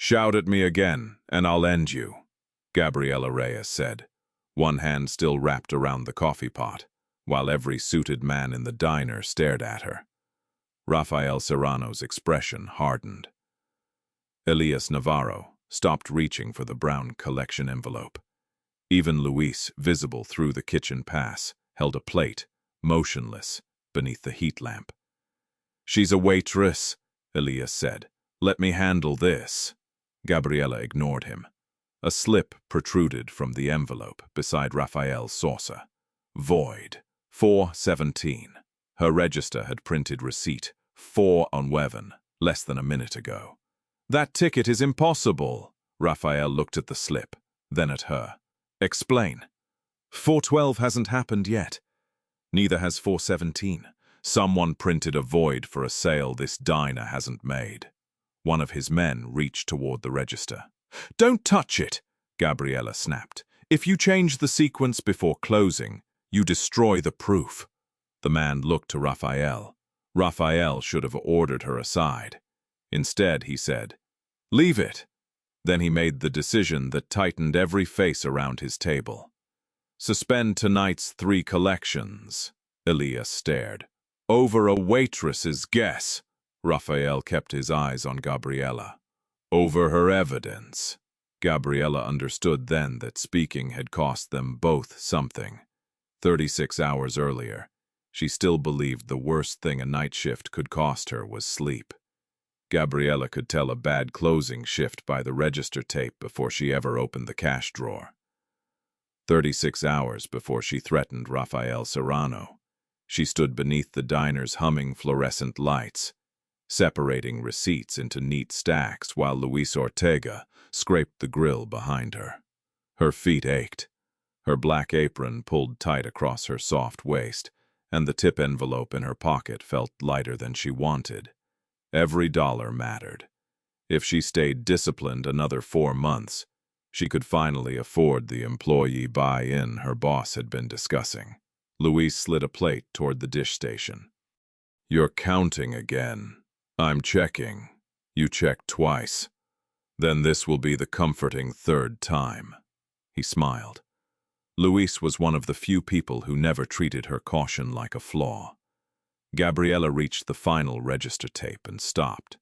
"Shout at me again, and I'll end you," Gabriela Reyes said, one hand still wrapped around the coffee pot, while every suited man in the diner stared at her. Rafael Serrano's expression hardened. Elias Navarro stopped reaching for the brown collection envelope. Even Luis, visible through the kitchen pass, held a plate, motionless, beneath the heat lamp. "She's a waitress," Elias said. "Let me handle this." Gabriela ignored him. A slip protruded from the envelope beside Rafael's saucer. Void. 417. Her register had printed receipt 4/11, less than a minute ago. "That ticket is impossible." Rafael looked at the slip, then at her. "Explain." 412 hasn't happened yet. Neither has 417. Someone printed a void for a sale this diner hasn't made. One of his men reached toward the register. "Don't touch it," Gabriela snapped. "If you change the sequence before closing, you destroy the proof." The man looked to Rafael. Rafael should have ordered her aside. Instead, he said, "Leave it." Then he made the decision that tightened every face around his table. "Suspend tonight's 3 collections." Elias stared. "Over a waitress's guess." Rafael kept his eyes on Gabriela. "Over her evidence." Gabriela understood then that speaking had cost them both something. 36 hours earlier, she still believed the worst thing a night shift could cost her was sleep. Gabriela could tell a bad closing shift by the register tape before she ever opened the cash drawer. 36 hours before she threatened Rafael Serrano, she stood beneath the diner's humming fluorescent lights, separating receipts into neat stacks while Luis Ortega scraped the grill behind her. Her feet ached. Her black apron pulled tight across her soft waist, and the tip envelope in her pocket felt lighter than she wanted. Every dollar mattered. If she stayed disciplined another 4 months, she could finally afford the employee buy-in her boss had been discussing. Luis slid a plate toward the dish station. "You're counting again." "I'm checking." "You checked twice. Then this will be the comforting 3rd time." He smiled. Luis was one of the few people who never treated her caution like a flaw. Gabriela reached the final register tape and stopped.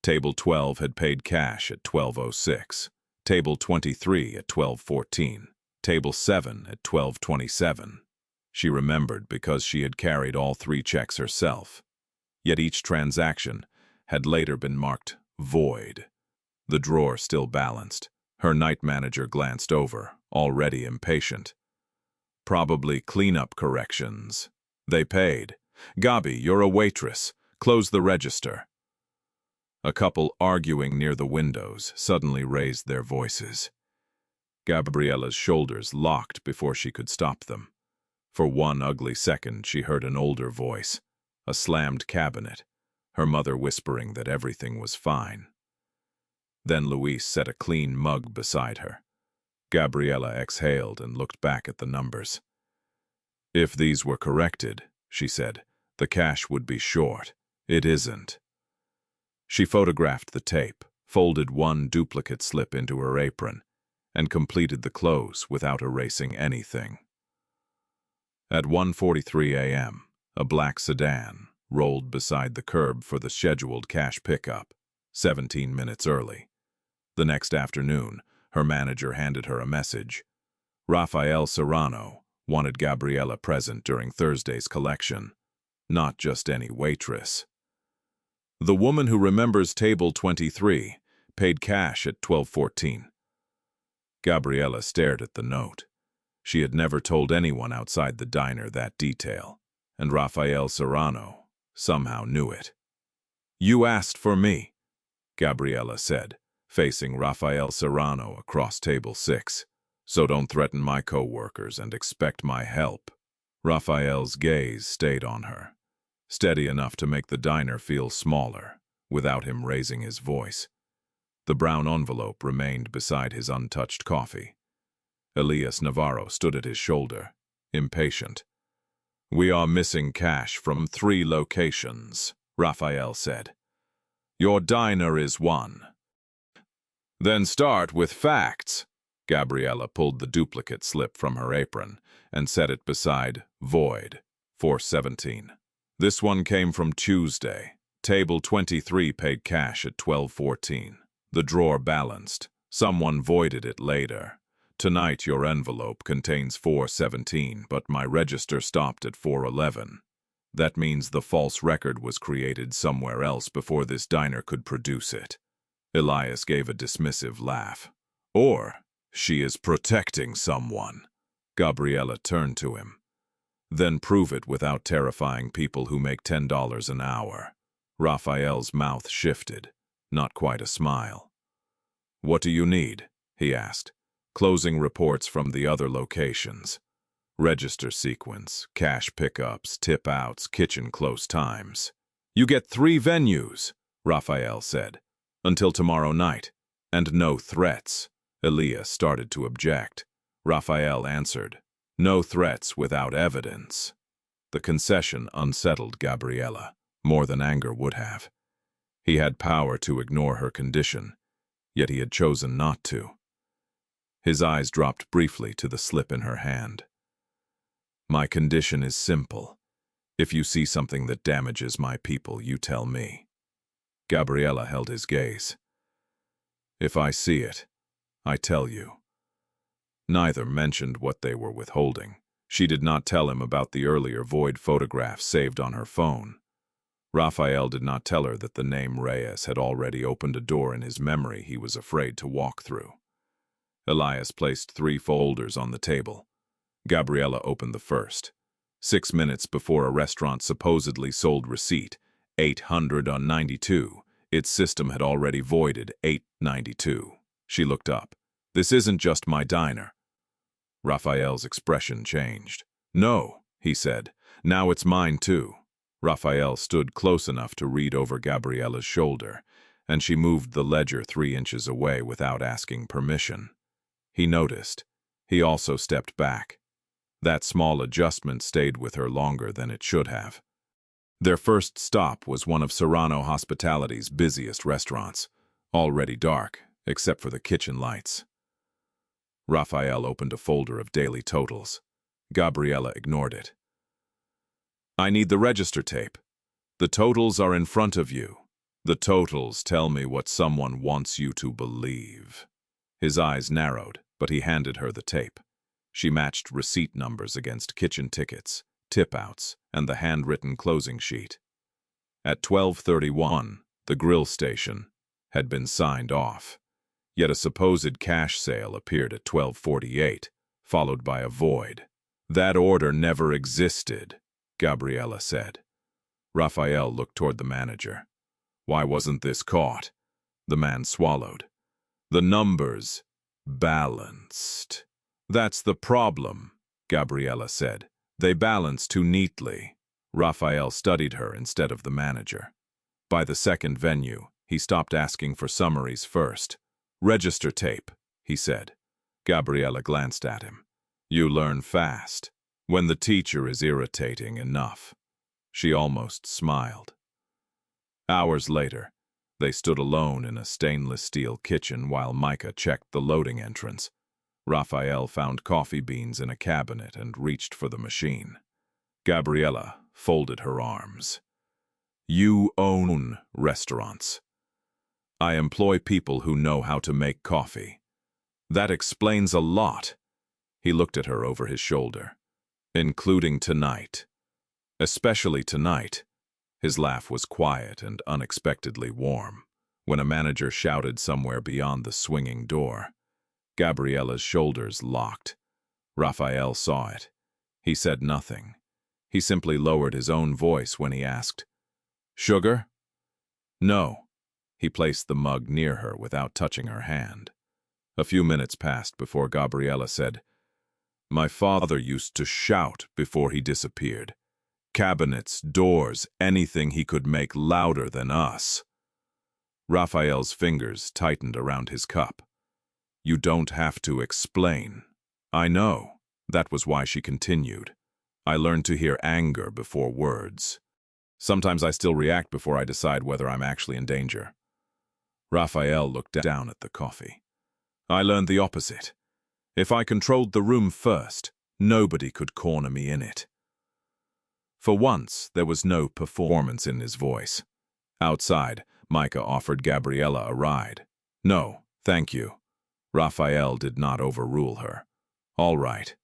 Table 12 had paid cash at 12:06. Table 23 at 12:14. Table 7 at 12:27. She remembered because she had carried all 3 checks herself. Yet each transaction had later been marked void. The drawer still balanced. Her night manager glanced over, already impatient. "Probably cleanup corrections." They paid. "Gabi, you're a waitress. Close the register." A couple arguing near the windows suddenly raised their voices. Gabriela's shoulders locked before she could stop them. For one ugly second she heard an older voice, a slammed cabinet, her mother whispering that everything was fine. Then Luis set a clean mug beside her. Gabriela exhaled and looked back at the numbers. "If these were corrected," she said, "the cash would be short. It isn't." She photographed the tape, folded one duplicate slip into her apron, and completed the close without erasing anything. At 1:43 a.m., a black sedan rolled beside the curb for the scheduled cash pickup, 17 minutes early. The next afternoon, her manager handed her a message. Rafael Serrano wanted Gabriela present during Thursday's collection, not just any waitress. "The woman who remembers table 23 paid cash at 12:14. Gabriela stared at the note. She had never told anyone outside the diner that detail, and Rafael Serrano somehow knew it. "You asked for me," Gabriela said, facing Rafael Serrano across table 6. "So don't threaten my co-workers and expect my help." Rafael's gaze stayed on her, steady enough to make the diner feel smaller, without him raising his voice. The brown envelope remained beside his untouched coffee. Elias Navarro stood at his shoulder, impatient. "We are missing cash from 3 locations," Rafael said. "Your diner is one." Then start with facts. Gabriela pulled the duplicate slip from her apron and set it beside Void, 417. This one came from Tuesday. Table 23 paid cash at 12:14. The drawer balanced. Someone voided it later. Tonight your envelope contains 417, but my register stopped at 411. That means the false record was created somewhere else before this diner could produce it. Elias gave a dismissive laugh. Or she is protecting someone. Gabriela turned to him. Then prove it without terrifying people who make $10 an hour. Rafael's mouth shifted, not quite a smile. What do you need? He asked. Closing reports from the other locations. Register sequence, cash pickups, tip-outs, kitchen close times. You get 3 venues, Rafael said. Until tomorrow night. And no threats. Elias started to object. Rafael answered, no threats without evidence. The concession unsettled Gabriela, more than anger would have. He had power to ignore her condition, yet he had chosen not to. His eyes dropped briefly to the slip in her hand. My condition is simple. If you see something that damages my people, you tell me. Gabriela held his gaze. If I see it, I tell you. Neither mentioned what they were withholding. She did not tell him about the earlier void photographs saved on her phone. Rafael did not tell her that the name Reyes had already opened a door in his memory he was afraid to walk through. Elias placed 3 folders on the table. Gabriela opened the first. 6 minutes before a restaurant supposedly sold receipt, 892. Its system had already voided 892. She looked up. This isn't just my diner. Rafael's expression changed. No, he said. Now it's mine too. Rafael stood close enough to read over Gabriela's shoulder, and she moved the ledger 3 inches away without asking permission. He noticed. He also stepped back. That small adjustment stayed with her longer than it should have. Their first stop was one of Serrano Hospitality's busiest restaurants, already dark, except for the kitchen lights. Rafael opened a folder of daily totals. Gabriela ignored it. I need the register tape. The totals are in front of you. The totals tell me what someone wants you to believe. His eyes narrowed, but he handed her the tape. She matched receipt numbers against kitchen tickets, tip-outs, and the handwritten closing sheet. At 12:31, the grill station had been signed off. Yet a supposed cash sale appeared at 12:48, followed by a void. That order never existed, Gabriela said. Rafael looked toward the manager. Why wasn't this caught? The man swallowed. The numbers balanced. That's the problem, Gabriela said. They balance too neatly. Rafael studied her instead of the manager. By the second venue, he stopped asking for summaries first. Register tape, he said. Gabriela glanced at him. You learn fast, when the teacher is irritating enough. She almost smiled. Hours later, they stood alone in a stainless steel kitchen while Micah checked the loading entrance. Rafael found coffee beans in a cabinet and reached for the machine. Gabriela folded her arms. You own restaurants. I employ people who know how to make coffee. That explains a lot. He looked at her over his shoulder. Including tonight. Especially tonight. His laugh was quiet and unexpectedly warm, when a manager shouted somewhere beyond the swinging door. Gabriela's shoulders locked. Rafael saw it. He said nothing. He simply lowered his own voice when he asked, Sugar? No. He placed the mug near her without touching her hand. A few minutes passed before Gabriela said, My father used to shout before he disappeared. Cabinets, doors, anything he could make louder than us. Rafael's fingers tightened around his cup. You don't have to explain. I know. That was why she continued. I learned to hear anger before words. Sometimes I still react before I decide whether I'm actually in danger. Rafael looked down at the coffee. I learned the opposite. If I controlled the room first, nobody could corner me in it. For once, there was no performance in his voice. Outside, Micah offered Gabriela a ride. No, thank you. Rafael did not overrule her. All right.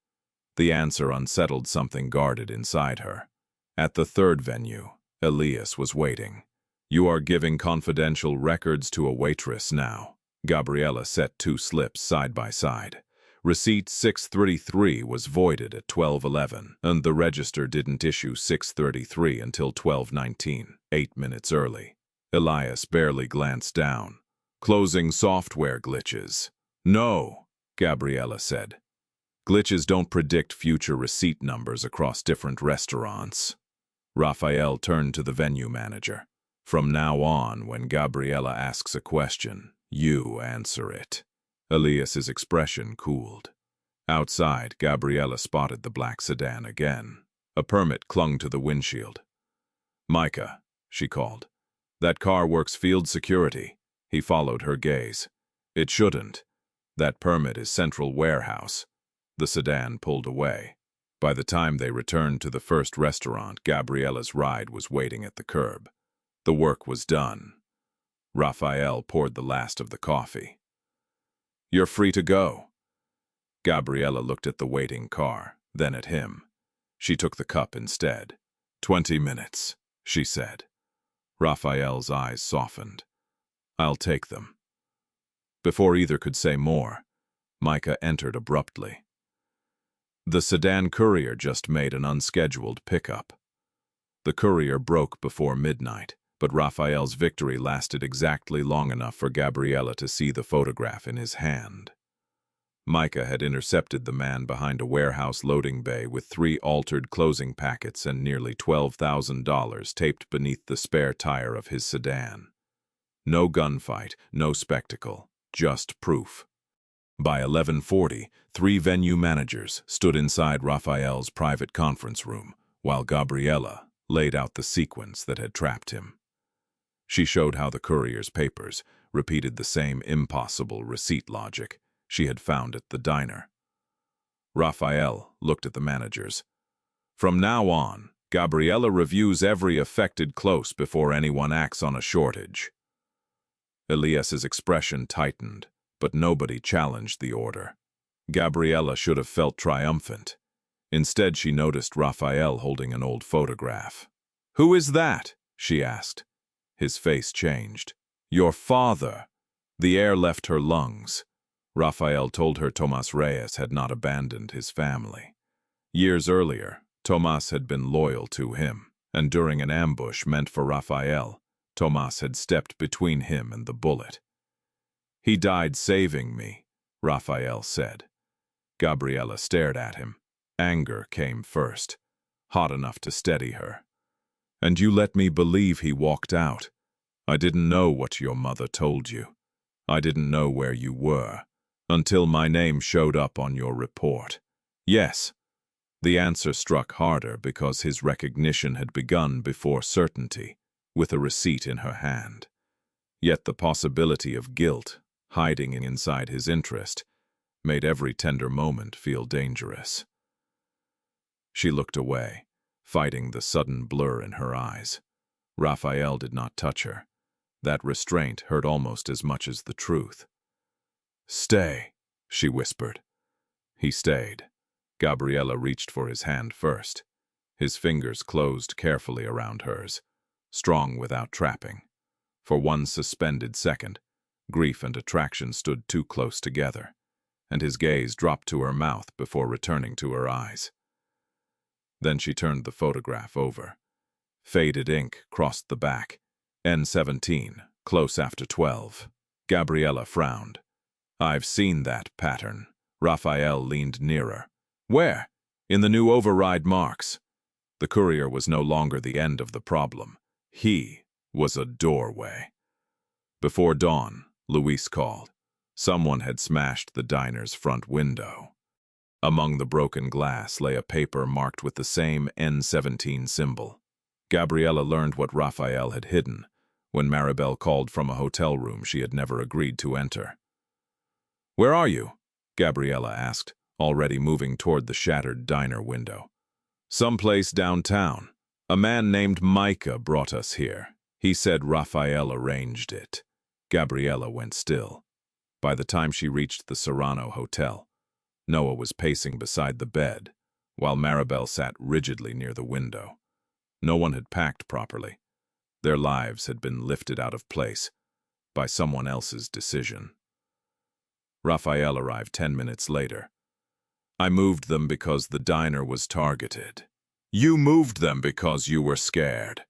The answer unsettled something guarded inside her. At the third venue, Elias was waiting. You are giving confidential records to a waitress now. Gabriela set two slips side by side. Receipt 633 was voided at 12:11, and the register didn't issue 633 until 12:19, 8 minutes early. Elias barely glanced down. Closing software glitches. No, Gabriela said. Glitches don't predict future receipt numbers across different restaurants. Rafael turned to the venue manager. From now on, when Gabriela asks a question, you answer it. Elias's expression cooled. Outside, Gabriela spotted the black sedan again. A permit clung to the windshield. Micah, she called. That car works field security. He followed her gaze. It shouldn't. That permit is central warehouse. The sedan pulled away. By the time they returned to the first restaurant, Gabriela's ride was waiting at the curb. The work was done. Rafael poured the last of the coffee. You're free to go. Gabriela looked at the waiting car, then at him. She took the cup instead. 20 minutes, she said. Rafael's eyes softened. I'll take them. Before either could say more, Micah entered abruptly. The sedan courier just made an unscheduled pickup. The courier broke before midnight, but Rafael's victory lasted exactly long enough for Gabriela to see the photograph in his hand. Micah had intercepted the man behind a warehouse loading bay with 3 altered closing packets and nearly $12,000 taped beneath the spare tire of his sedan. No gunfight, no spectacle, just proof. By 11:40, 3 venue managers stood inside Rafael's private conference room, while Gabriela laid out the sequence that had trapped him. She showed how the courier's papers repeated the same impossible receipt logic she had found at the diner. Rafael looked at the managers. From now on, Gabriela reviews every affected close before anyone acts on a shortage. Elias's expression tightened, but nobody challenged the order. Gabriela should have felt triumphant. Instead, she noticed Rafael holding an old photograph. Who is that? She asked. His face changed. Your father. The air left her lungs. Rafael told her Tomas Reyes had not abandoned his family. Years earlier, Tomas had been loyal to him, and during an ambush meant for Rafael, Tomas had stepped between him and the bullet. He died saving me, Rafael said. Gabriela stared at him. Anger came first, hot enough to steady her. And you let me believe he walked out. I didn't know what your mother told you. I didn't know where you were, until my name showed up on your report. Yes. The answer struck harder because his recognition had begun before certainty, with a receipt in her hand. Yet the possibility of guilt, hiding inside his interest, made every tender moment feel dangerous. She looked away, fighting the sudden blur in her eyes. Rafael did not touch her. That restraint hurt almost as much as the truth. Stay, she whispered. He stayed. Gabriela reached for his hand first. His fingers closed carefully around hers, strong without trapping. For one suspended second, grief and attraction stood too close together, and his gaze dropped to her mouth before returning to her eyes. Then she turned the photograph over. Faded ink crossed the back. N17, close after 12. Gabriela frowned. I've seen that pattern. Rafael leaned nearer. Where? In the new override marks. The courier was no longer the end of the problem. He was a doorway. Before dawn, Luis called. Someone had smashed the diner's front window. Among the broken glass lay a paper marked with the same N17 symbol. Gabriela learned what Rafael had hidden, when Maribel called from a hotel room she had never agreed to enter. "Where are you?" Gabriela asked, already moving toward the shattered diner window. "Someplace downtown. A man named Micah brought us here. He said Rafael arranged it." Gabriela went still. By the time she reached the Serrano Hotel, Noah was pacing beside the bed, while Maribel sat rigidly near the window. No one had packed properly. Their lives had been lifted out of place by someone else's decision. Rafael arrived 10 minutes later. "I moved them because the diner was targeted." "You moved them because you were scared."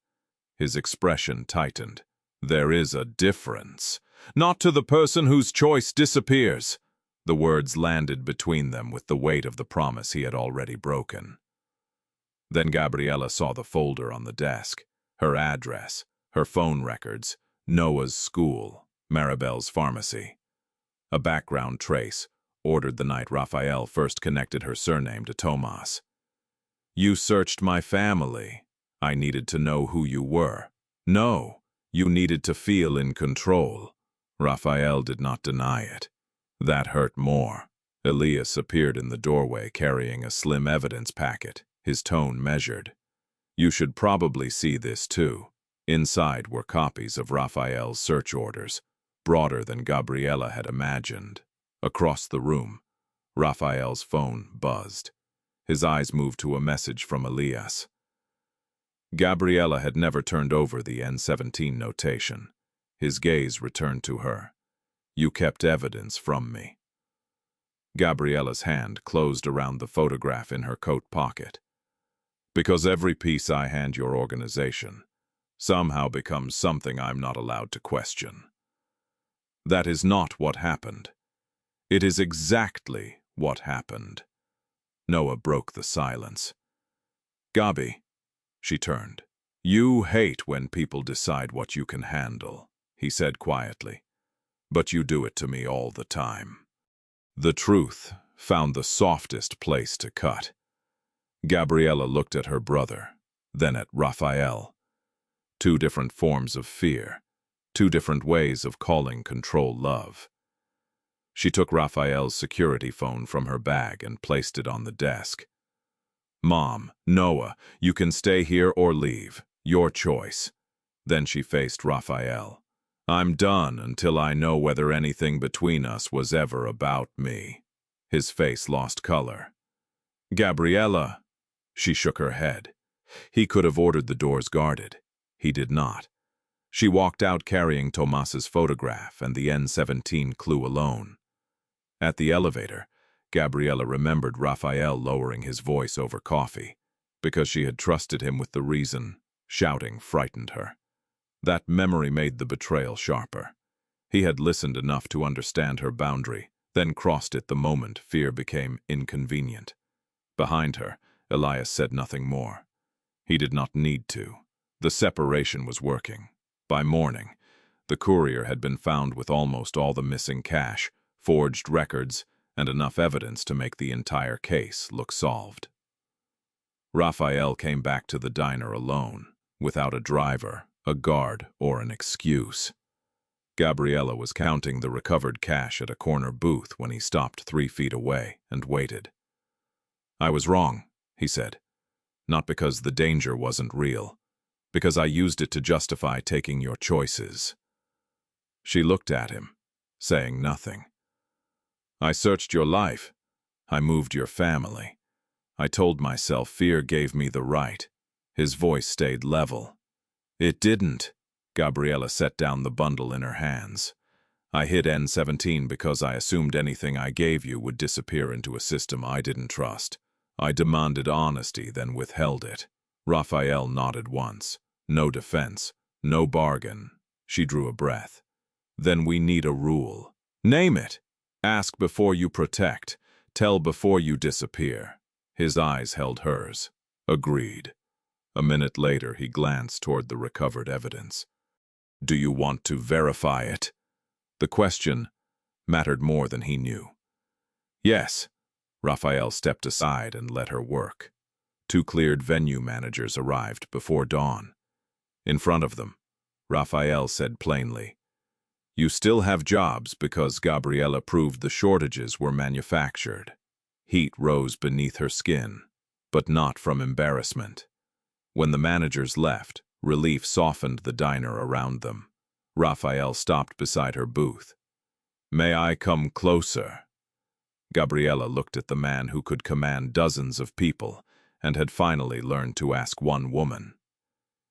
His expression tightened. "There is a difference. Not to the person whose choice disappears." The words landed between them with the weight of the promise he had already broken. Then Gabriela saw the folder on the desk, her address, her phone records, Noah's school, Maribel's pharmacy. A background trace, ordered the night Rafael first connected her surname to Tomas. "You searched my family. I needed to know who you were. No, you needed to feel in control." Rafael did not deny it. That hurt more. Elias appeared in the doorway carrying a slim evidence packet, his tone measured. "You should probably see this too." Inside were copies of Rafael's search orders, broader than Gabriela had imagined. Across the room, Rafael's phone buzzed. His eyes moved to a message from Elias. Gabriela had never turned over the N17 notation. His gaze returned to her. "You kept evidence from me." Gabriela's hand closed around the photograph in her coat pocket. "Because every piece I hand your organization somehow becomes something I'm not allowed to question." "That is not what happened." "It is exactly what happened." Noah broke the silence. "Gabi," she turned. "You hate when people decide what you can handle," he said quietly. "But you do it to me all the time." The truth found the softest place to cut. Gabriela looked at her brother, then at Rafael. Two different forms of fear, two different ways of calling control love. She took Rafael's security phone from her bag and placed it on the desk. "Mom, Noah, you can stay here or leave. Your choice." Then she faced Rafael. "I'm done until I know whether anything between us was ever about me." His face lost color. "Gabriela." She shook her head. He could have ordered the doors guarded. He did not. She walked out carrying Tomas's photograph and the N17 clue alone. At the elevator, Gabriela remembered Rafael lowering his voice over coffee. Because she had trusted him with the reason, shouting frightened her. That memory made the betrayal sharper. He had listened enough to understand her boundary, then crossed it the moment fear became inconvenient. Behind her, Elias said nothing more. He did not need to. The separation was working. By morning, the courier had been found with almost all the missing cash, forged records, and enough evidence to make the entire case look solved. Rafael came back to the diner alone, without a driver, a guard, or an excuse. Gabriela was counting the recovered cash at a corner booth when he stopped 3 feet away and waited. "I was wrong," he said. "Not because the danger wasn't real, because I used it to justify taking your choices." She looked at him, saying nothing. "I searched your life. I moved your family. I told myself fear gave me the right." His voice stayed level. "It didn't." Gabriela set down the bundle in her hands. "I hid N17 because I assumed anything I gave you would disappear into a system I didn't trust. I demanded honesty, then withheld it." Rafael nodded once. No defense, no bargain. She drew a breath. "Then we need a rule." "Name it." "Ask before you protect. Tell before you disappear." His eyes held hers. "Agreed." A minute later, he glanced toward the recovered evidence. "Do you want to verify it?" The question mattered more than he knew. "Yes." Rafael stepped aside and let her work. 2 cleared venue managers arrived before dawn. In front of them, Rafael said plainly. You still have jobs because Gabriela proved the shortages were manufactured. Heat rose beneath her skin, but not from embarrassment. When the managers left, relief softened the diner around them. Rafael stopped beside her booth. May I come closer? Gabriela looked at the man who could command dozens of people and had finally learned to ask one woman.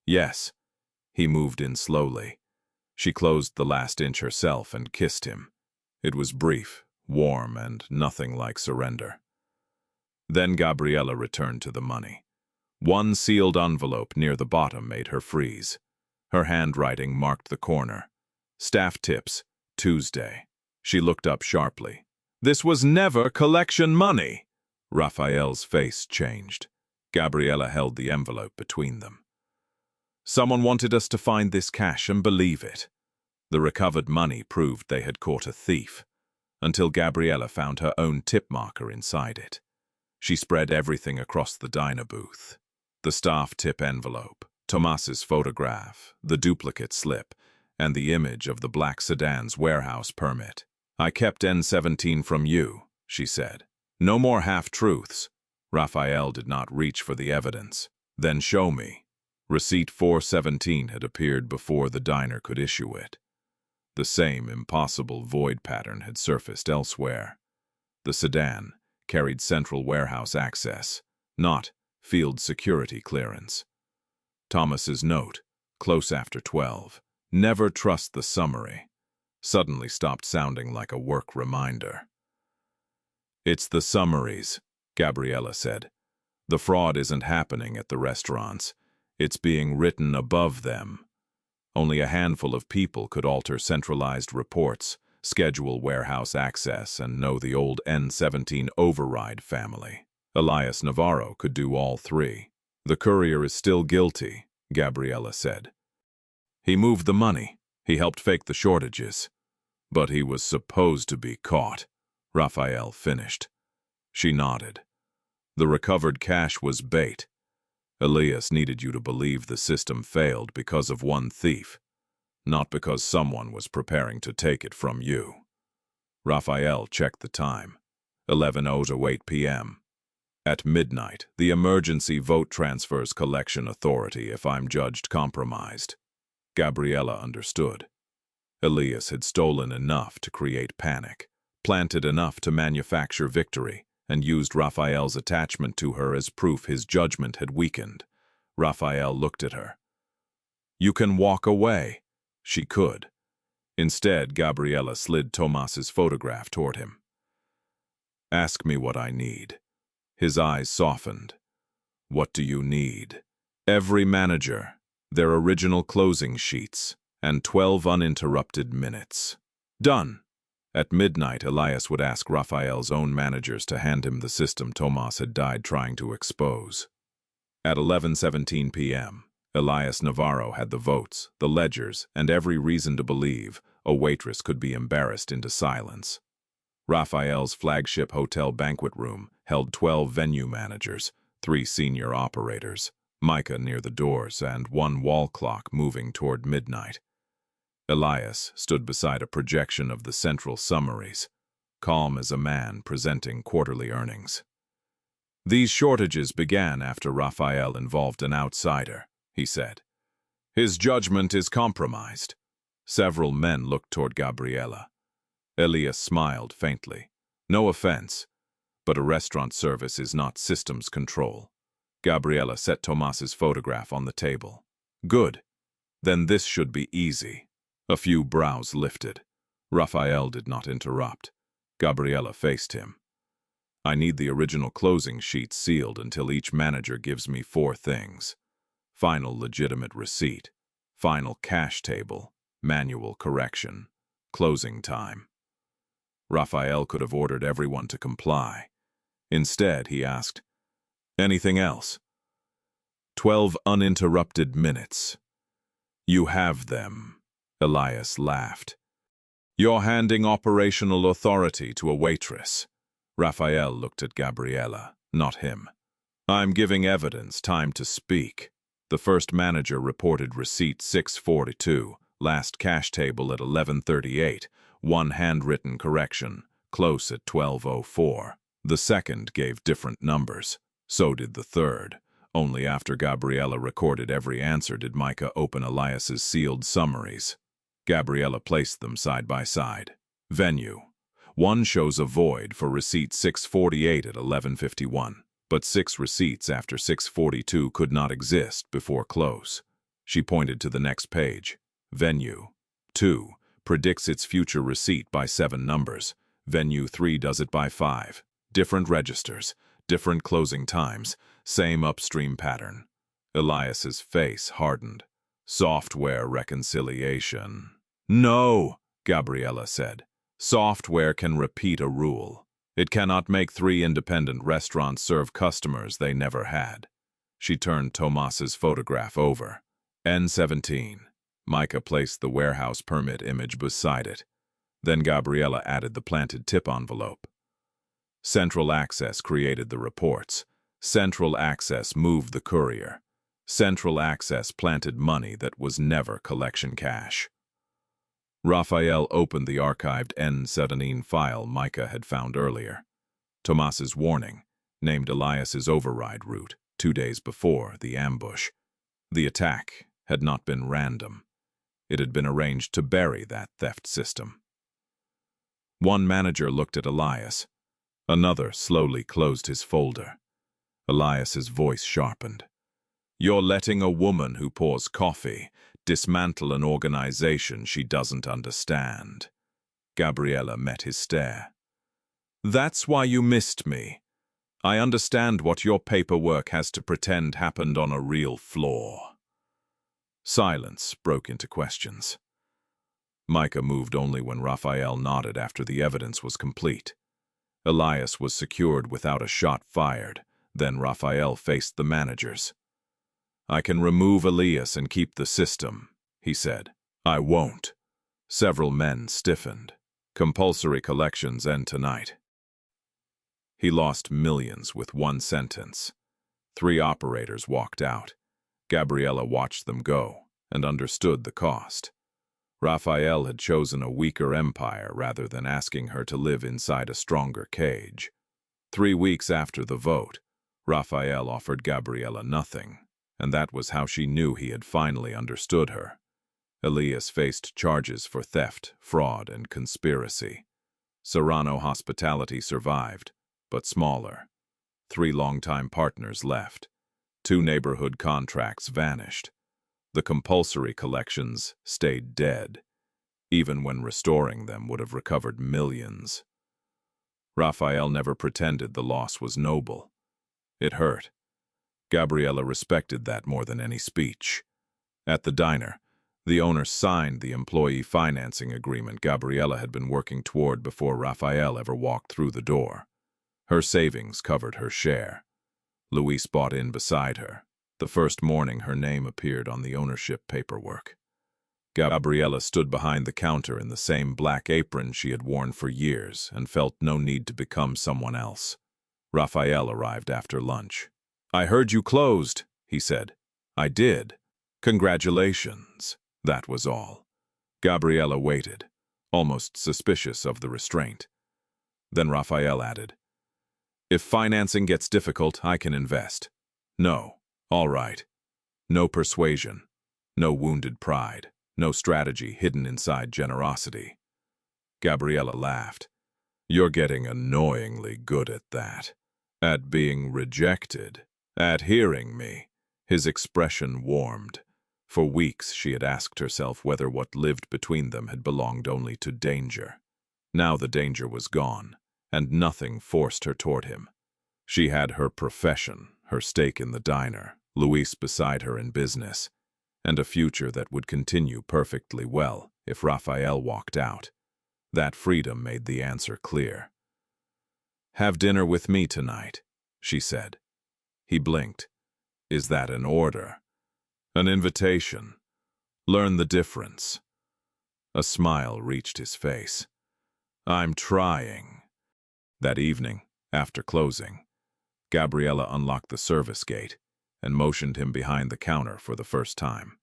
Yes. He moved in slowly. She closed the last inch herself and kissed him. It was brief, warm, and nothing like surrender. Then Gabriela returned to the money. One sealed envelope near the bottom made her freeze. Her handwriting marked the corner. Staff tips, Tuesday. She looked up sharply. This was never collection money. Rafael's face changed. Gabriela held the envelope between them. Someone wanted us to find this cash and believe it. The recovered money proved they had caught a thief, until Gabriela found her own tip marker inside it. She spread everything across the diner booth. The staff tip envelope, Tomas's photograph, the duplicate slip, and the image of the black sedan's warehouse permit. I kept N17 from you, she said. No more half-truths. Rafael did not reach for the evidence. Then show me. Receipt 417 had appeared before the diner could issue it. The same impossible void pattern had surfaced elsewhere. The sedan carried central warehouse access, not field security clearance. Thomas's note, close after 12, never trust the summary, suddenly stopped sounding like a work reminder. It's the summaries, Gabriela said. The fraud isn't happening at the restaurants. It's being written above them. Only a handful of people could alter centralized reports, schedule warehouse access, and know the old N17 override family. Elias Navarro could do all three. The courier is still guilty, Gabriela said. He moved the money. He helped fake the shortages. But he was supposed to be caught, Rafael finished. She nodded. The recovered cash was bait. Elias needed you to believe the system failed because of one thief, not because someone was preparing to take it from you. Rafael checked the time. 11:08 p.m. At midnight, the Emergency Vote Transfers Collection Authority if I'm judged compromised. Gabriela understood. Elias had stolen enough to create panic, planted enough to manufacture victory, and used Rafael's attachment to her as proof his judgment had weakened. Rafael looked at her. You can walk away. She could. Instead, Gabriela slid Tomas's photograph toward him. Ask me what I need. His eyes softened. What do you need? Every manager, their original closing sheets, and 12 uninterrupted minutes. Done. At midnight, Elias would ask Rafael's own managers to hand him the system Tomas had died trying to expose. At 11:17 p.m., Elias Navarro had the votes, the ledgers, and every reason to believe a waitress could be embarrassed into silence. Rafael's flagship hotel banquet room held 12 venue managers, 3 senior operators, Micah near the doors, and 1 wall clock moving toward midnight. Elias stood beside a projection of the central summaries, calm as a man presenting quarterly earnings. These shortages began after Rafael involved an outsider, he said. His judgment is compromised. Several men looked toward Gabriela. Elias smiled faintly. No offense, but a restaurant service is not systems control. Gabriela set Tomas's photograph on the table. Good. Then this should be easy. A few brows lifted. Rafael did not interrupt. Gabriela faced him. I need the original closing sheet sealed until each manager gives me 4 things. Final legitimate receipt, final cash table, manual correction, closing time. Rafael could have ordered everyone to comply. Instead, he asked, anything else? 12 uninterrupted minutes. You have them. Elias laughed. You're handing operational authority to a waitress. Rafael looked at Gabriela, not him. I'm giving evidence, time to speak. The first manager reported receipt 642, last cash table at 11:38, one handwritten correction, close at 12:04. The second gave different numbers. So did the third. Only after Gabriela recorded every answer did Micah open Elias's sealed summaries. Gabriela placed them side by side. Venue. One shows a void for receipt 648 at 11:51, but 6 receipts after 642 could not exist before close. She pointed to the next page. Venue. 2 predicts its future receipt by 7 numbers. Venue 3 does it by 5. Different registers, different closing times, same upstream pattern. Elias's face hardened. Software reconciliation. No, Gabriela said. Software can repeat a rule. It cannot make 3 independent restaurants serve customers they never had. She turned Tomas's photograph over. N17. Micah placed the warehouse permit image beside it. Then Gabriela added the planted tip envelope. Central Access created the reports. Central Access moved the courier. Central Access planted money that was never collection cash. Rafael opened the archived N17 file Micah had found earlier. Tomas's warning, named Elias's override route 2 days before the ambush. The attack had not been random. It had been arranged to bury that theft system. One manager looked at Elias. Another slowly closed his folder. Elias's voice sharpened. You're letting a woman who pours coffee dismantle an organization she doesn't understand. Gabriela met his stare. That's why you missed me. I understand what your paperwork has to pretend happened on a real floor. Silence broke into questions. Micah moved only when Rafael nodded after the evidence was complete. Elias was secured without a shot fired. Then Rafael faced the managers. I can remove Elias and keep the system, he said. I won't. Several men stiffened. Compulsory collections end tonight. He lost millions with one sentence. 3 operators walked out. Gabriela watched them go and understood the cost. Rafael had chosen a weaker empire rather than asking her to live inside a stronger cage. 3 weeks after the vote, Rafael offered Gabriela nothing, and that was how she knew he had finally understood her. Elias faced charges for theft, fraud, and conspiracy. Serrano Hospitality survived, but smaller. 3 longtime partners left. 2 neighborhood contracts vanished. The compulsory collections stayed dead. Even when restoring them would have recovered millions. Rafael never pretended the loss was noble. It hurt. Gabriela respected that more than any speech. At the diner, the owner signed the employee financing agreement Gabriela had been working toward before Rafael ever walked through the door. Her savings covered her share. Luis bought in beside her. The first morning her name appeared on the ownership paperwork. Gabriela stood behind the counter in the same black apron she had worn for years and felt no need to become someone else. Rafael arrived after lunch. I heard you closed, he said. I did. Congratulations. That was all. Gabriela waited, almost suspicious of the restraint. Then Rafael added, if financing gets difficult, I can invest. No. All right. No persuasion. No wounded pride. No strategy hidden inside generosity. Gabriela laughed. You're getting annoyingly good at that. At being rejected. At hearing me. His expression warmed. For weeks she had asked herself whether what lived between them had belonged only to danger. Now the danger was gone, and nothing forced her toward him. She had her profession, her stake in the diner, Luis beside her in business, and a future that would continue perfectly well if Rafael walked out. That freedom made the answer clear. Have dinner with me tonight, she said. He blinked. Is that an order? An invitation? Learn the difference. A smile reached his face. I'm trying. That evening, after closing, Gabriela unlocked the service gate. and motioned him behind the counter for the first time.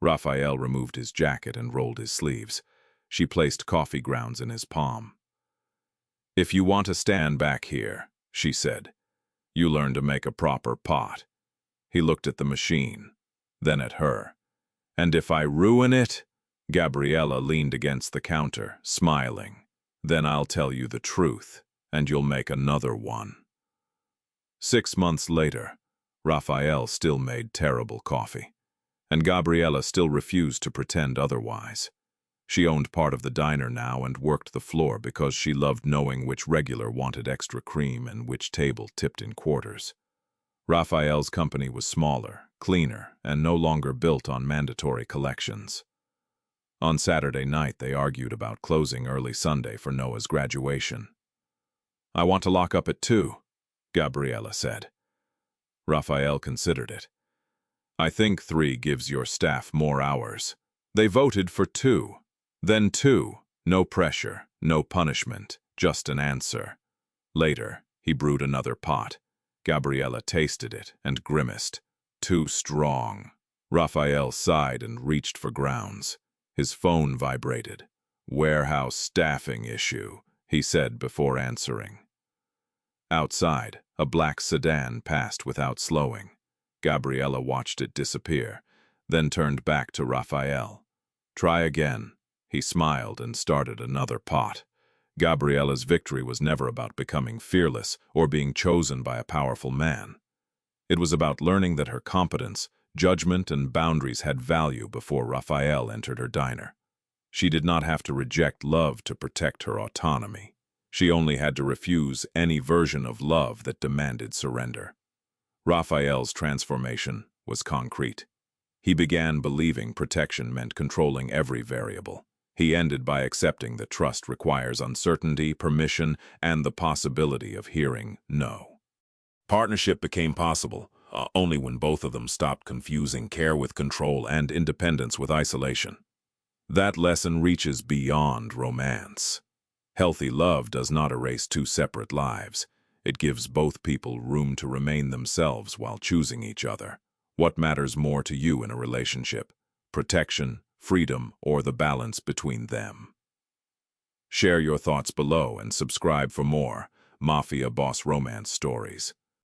Rafael removed his jacket and rolled his sleeves. She placed coffee grounds in his palm. "If you want to stand back here," she said, "you learn to make a proper pot." He looked at the machine, then at her. "And if I ruin it?" Gabriela leaned against the counter, smiling. "Then I'll tell you the truth, and you'll make another one." 6 months later, Rafael still made terrible coffee, and Gabriela still refused to pretend otherwise. She owned part of the diner now and worked the floor because she loved knowing which regular wanted extra cream and which table tipped in quarters. Rafael's company was smaller, cleaner, and no longer built on mandatory collections. On Saturday night, they argued about closing early Sunday for Noah's graduation. "I want to lock up at 2, Gabriela said. Rafael considered it. "I think 3 gives your staff more hours." They voted for 2. Then 2. No pressure, no punishment, just an answer. Later, he brewed another pot. Gabriela tasted it and grimaced. "Too strong." Rafael sighed and reached for grounds. His phone vibrated. "Warehouse staffing issue," he said before answering. Outside, a black sedan passed without slowing. Gabriela watched it disappear, then turned back to Rafael. "Try again." He smiled and started another pot. Gabriela's victory was never about becoming fearless or being chosen by a powerful man. It was about learning that her competence, judgment, and boundaries had value before Rafael entered her diner. She did not have to reject love to protect her autonomy. She only had to refuse any version of love that demanded surrender. Rafael's transformation was concrete. He began believing protection meant controlling every variable. He ended by accepting that trust requires uncertainty, permission, and the possibility of hearing no. Partnership became possible only when both of them stopped confusing care with control and independence with isolation. That lesson reaches beyond romance. Healthy love does not erase 2 separate lives. It gives both people room to remain themselves while choosing each other. What matters more to you in a relationship? Protection, freedom, or the balance between them? Share your thoughts below and subscribe for more Mafia boss romance stories.